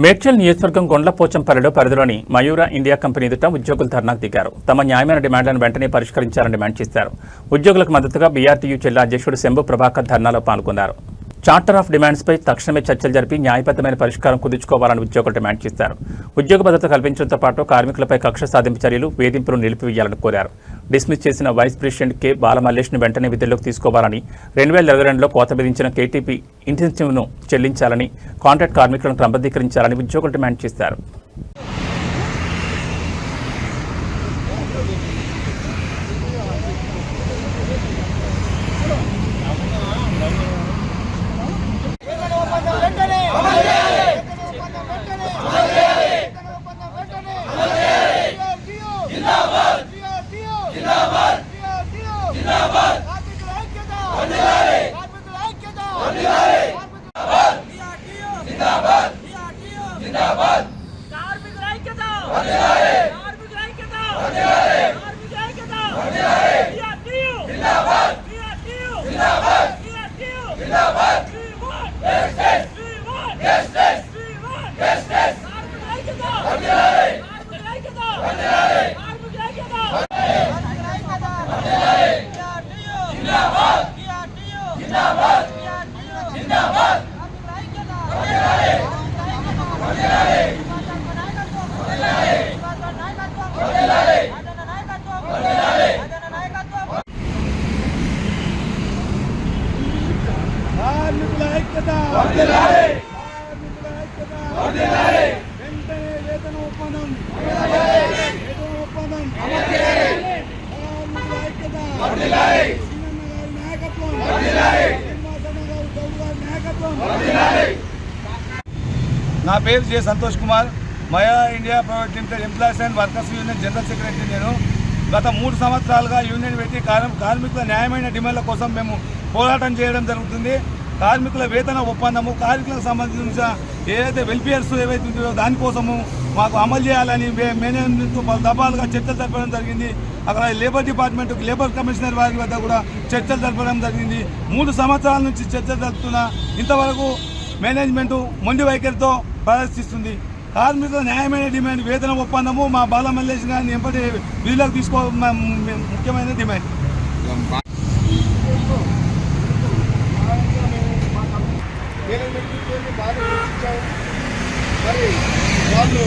మేడ్చల్ నియోజకవర్గం గొండ్లపోచంపల్లిలో పరిధిలోని మయూర India company ఎదుట ఉద్యోగులు ధర్నాకు దిగారు. తమ న్యాయమైన డిమాండ్లను వెంటనే పరిష్కరించాలని డిమాండ్ చేశారు. ఉద్యోగులకు మద్దతుగా బీఆర్టీయూ జిల్లా అధ్యక్షుడు శంభు ప్రభాకర్ ధర్నాలో పాల్గొన్నారు. చార్టర్ ఆఫ్ డిమాండ్స్పై తక్షణమే చర్చలు జరిపి న్యాయబద్ధమైన పరిష్కారం కుదుర్చుకోవాలని ఉద్యోగులు డిమాండ్ చేశారు. ఉద్యోగ భద్రత కల్పించడంతో పాటు కార్మికులపై కక్ష సాధింపు చర్యలు, వేధింపులు నిలిపివేయాలని కోరారు. డిస్మిస్ చేసిన వైస్ ప్రెసిడెంట్ కె బాలమల్లేష్ను వెంటనే విధుల్లోకి తీసుకోవాలని, 2022లో కోత విధించిన కేటీపీ ఇన్సెంటివ్ను చెల్లించాలని, కాంట్రాక్ట్ కార్మికులను క్రమబద్ధీకరించాలని ఉద్యోగులు డిమాండ్ చేశారు. నా పేరు J Santosh Kumar, Maaya India private limited employees and workers union general secretary. నేను గత 3 సంవత్సరాలుగా యూనియన్ పెట్టి కార్మికుల న్యాయమైన డిమాండ్ల కోసం మేము పోరాటం చేయడం జరుగుతుంది. కార్మికుల వేతన ఒప్పందము, కార్మికులకు సంబంధించిన ఏదైతే వెల్ఫేర్స్ ఏవైతే ఉంటుందో దానికోసము మాకు అమలు చేయాలని మేనేజ్మెంట్తో పలు దఫాలుగా చర్చలు జరపడం జరిగింది. అక్కడ లేబర్ డిపార్ట్మెంట్, లేబర్ కమిషనర్ వారి వద్ద కూడా చర్చలు జరపడం జరిగింది. 3 సంవత్సరాల నుంచి చర్చలు జరుపుతున్నా ఇంతవరకు మేనేజ్మెంటు మొండి వైఖరితో ప్రదర్శిస్తుంది. కార్మికుల న్యాయమైన డిమాండ్ వేతన ఒప్పందము మా బాలమల్లేష్ గారిని ఎంపటి వీళ్ళకి తీసుకోవడం ముఖ్యమైన డిమాండ్. మరి వాళ్ళు